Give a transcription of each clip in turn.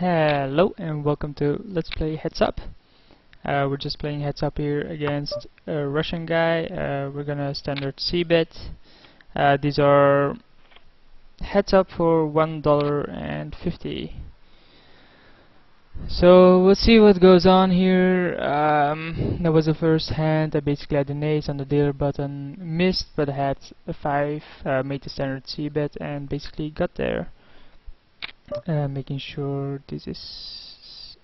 Hello and welcome to Let's Play Heads Up. We're just playing Heads Up here against a Russian guy. We're gonna standard C-bet. These are Heads Up for $1.50. So we'll see what goes on here. That was the first hand. I basically had an ace on the dealer button, missed, but I had a 5, made the standard C-bet and basically got there. Making sure this is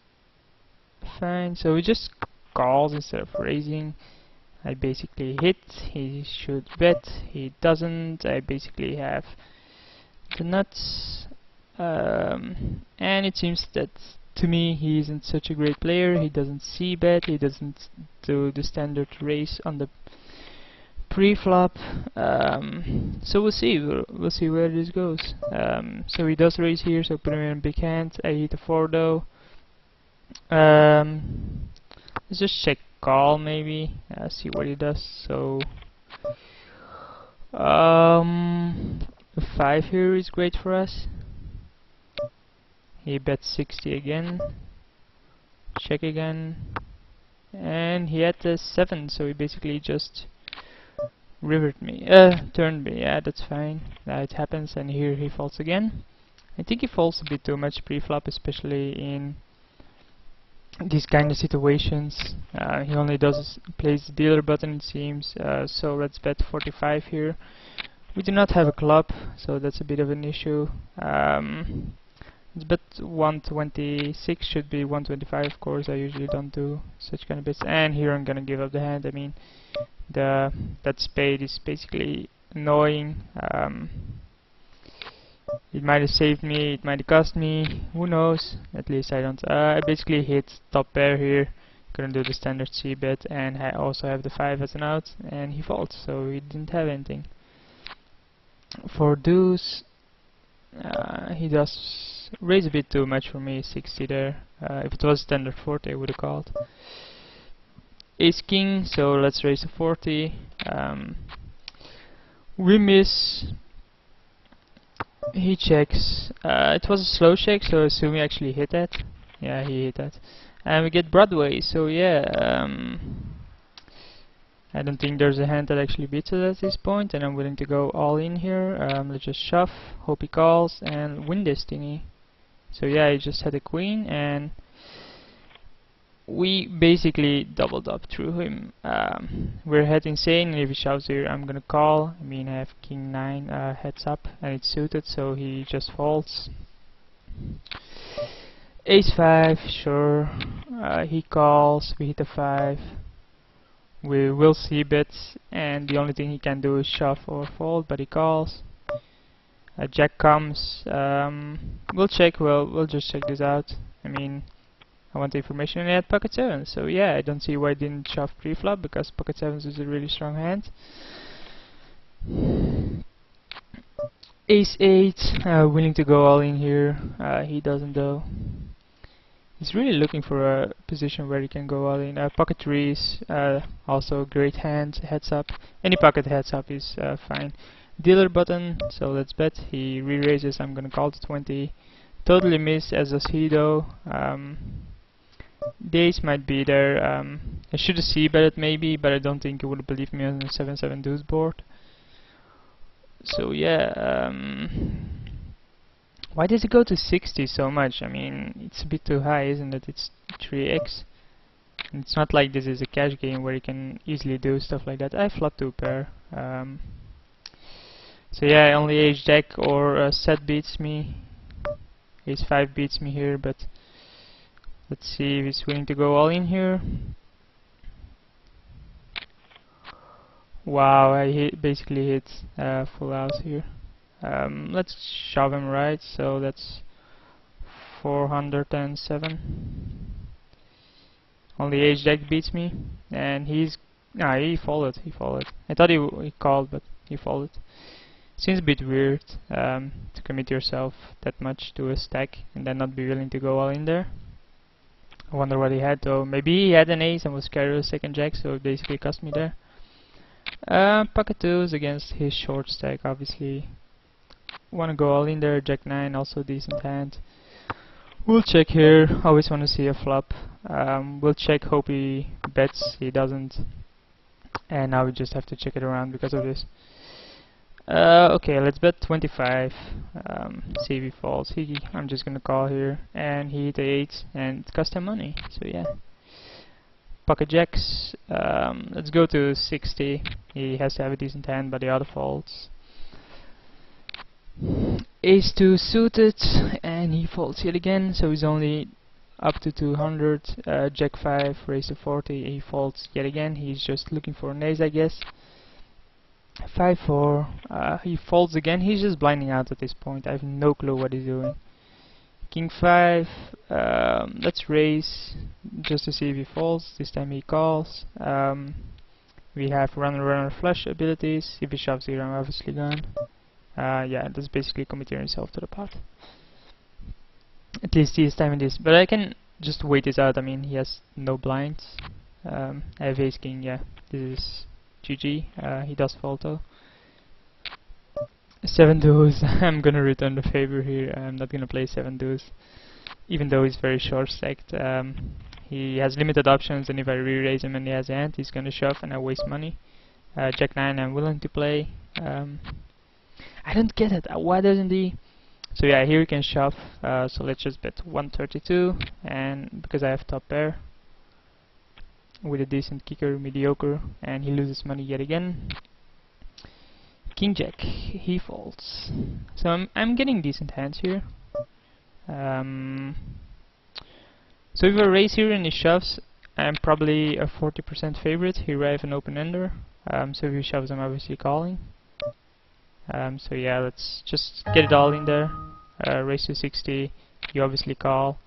fine. So we just calls instead of raising. I basically hit. He should bet. He doesn't. I basically have the nuts. And it seems that to me he isn't such a great player. He doesn't see bet. He doesn't do the standard raise on the pre-flop. So we'll see. We'll see where this goes. So he does raise here, so put him in a big hand. I hit a 4 though. Let's just check call maybe. See what he does. So a 5 here is great for us. He bets 60 again. Check again, and he had a 7, so he basically just turned me. Yeah, that's fine. It happens, and here he folds again. I think he folds a bit too much pre-flop, especially in these kind of situations. He only plays the dealer button, it seems. So let's bet 45 here. We do not have a club, so that's a bit of an issue. Let's bet 126, should be 125, of course. I usually don't do such kind of bets. And here I'm gonna give up the hand. I mean, that spade is basically annoying. It might have saved me, it might have cost me, who knows. At least I don't. I basically hit top pair here, couldn't do the standard C bet, and I also have the 5 as an out, and he folds, so he didn't have anything. For deuce, he does raise a bit too much for me, 60 there. If it was standard 40 I would have called. Ace king, so let's raise to 40. We miss. He checks. It was a slow check, so I assume he actually hit that. Yeah, he hit that. And we get Broadway, so yeah. I don't think there's a hand that actually beats it at this point, and I'm willing to go all in here. Let's just shove, hope he calls, and win this thingy. So yeah, he just had a queen, and we basically doubled up through him. We're head insane, and if he shoves here, I'm gonna call. I mean, I have king 9 heads up, and it's suited, so he just folds. Ace 5, sure. He calls. We hit a 5. We will see bets, and the only thing he can do is shove or fold, but he calls. Jack comes. We'll check. We'll just check this out. I mean, I want the information, and he had pocket 7, so yeah, I don't see why I didn't shove pre-flop, because pocket 7s is a really strong hand. Ace 8, willing to go all in here. He doesn't though. He's really looking for a position where he can go all in. Pocket 3s, also great hand, heads up. Any pocket heads up is fine. Dealer button, so let's bet. He re-raises, I'm gonna call to 20. Totally miss, as does he though. The ace might be there. I should have c-betted maybe, but I don't think he would have believed me on a 7-7 deuce board. So yeah, why does it go to 60 so much? I mean, it's a bit too high, isn't it? It's 3x. And it's not like this is a cash game where you can easily do stuff like that. I flop 2 pair. So yeah, only ace jack or set beats me. Ace 5 beats me here, but let's see if he's willing to go all in here. Wow, I basically hit full house here. Let's shove him right, so that's 407. Only ace jack beats me, and he folded. I thought he called, but he folded. Seems a bit weird to commit yourself that much to a stack and then not be willing to go all in there. I wonder what he had though. Maybe he had an ace and was scared of a second jack, so it basically cost me there. Pocket 2s against his short stack, obviously. Want to go all in there. Jack 9, also decent hand. We'll check here. Always want to see a flop. We'll check. Hope he bets. He doesn't. And now we just have to check it around because of this. Okay, let's bet 25. See if he falls. I'm just gonna call here, and he hit a 8, and it cost him money. So yeah. Pocket jacks. Let's go to 60. He has to have a decent hand, but the other folds. Ace 2 suited, and he folds yet again. So he's only up to 200. Jack 5 raised to 40. He folds yet again. He's just looking for an ace, I guess. 5-4. He folds again. He's just blinding out at this point. I have no clue what he's doing. King 5. Let's raise just to see if he falls. This time he calls. We have runner flush abilities. If he shoves here, I'm obviously gone. Yeah, that's basically committing himself to the pot. At least he is timing this, but I can just wait this out. I mean, he has no blinds. I have ace king. Yeah, this is GG. He does fold though. 7 deuce. I'm gonna return the favor here. I'm not gonna play 7 deuce, even though he's very short stacked. He has limited options, and if I re-raise him and he has a hand, he's gonna shove, and I waste money. Jack 9. I'm willing to play. I don't get it. Why doesn't he? So yeah, here he can shove. So let's just bet 132, and because I have top pair with a decent kicker, mediocre, and he loses money yet again. King Jack, he folds. So I'm getting decent hands here. So if I raise here and he shoves, I'm probably a 40% favorite. Here I have an open ender. So if he shoves, I'm obviously calling. So yeah, let's just get it all in there. Raise to 60. You obviously call.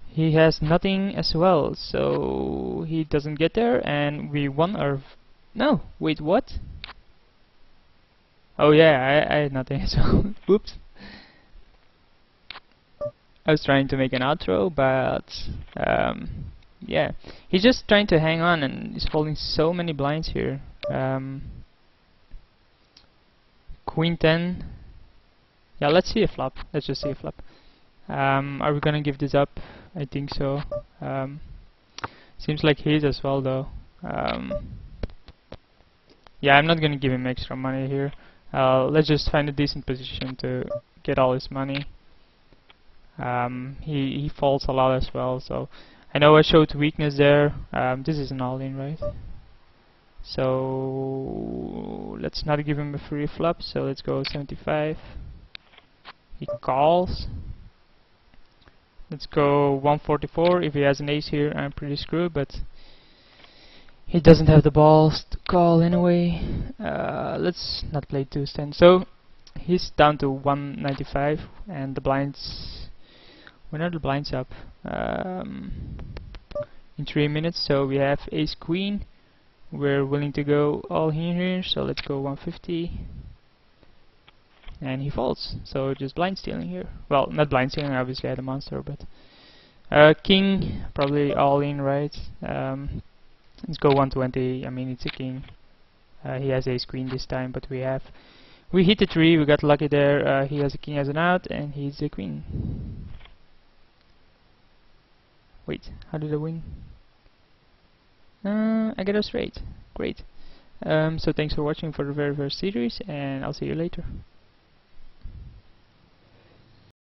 He has nothing as well, so he doesn't get there, and we won our. No, wait, what? Oh yeah, I had nothing, so oops. I was trying to make an outro, but yeah, he's just trying to hang on, and he's folding so many blinds here. Queen 10. Yeah, let's see a flop. Let's just see a flop. Are we gonna give this up? I think so. Seems like he is as well, though. Yeah, I'm not gonna give him extra money here. Let's just find a decent position to get all his money. He folds a lot as well, so I know I showed weakness there. This is an all-in, right? So let's not give him a free flop. So let's go 75. He calls. Let's go 144. If he has an ace here, I'm pretty screwed, but he doesn't have the balls to call anyway. Let's not play 2-10. So he's down to 195, and the blinds. When are the blinds up? In 3 minutes. So we have ace queen. We're willing to go all in here. So let's go 150. And he folds, so just blind stealing here. Well, not blind stealing, obviously I had a monster, but king, probably all in, right? Let's go 120. I mean, it's a king. He has ace queen this time, but we hit the tree. We got lucky there. He has a king as an out, and he's a queen. Wait, how did I win? I got a straight. Great. So thanks for watching for the very first series, and I'll see you later.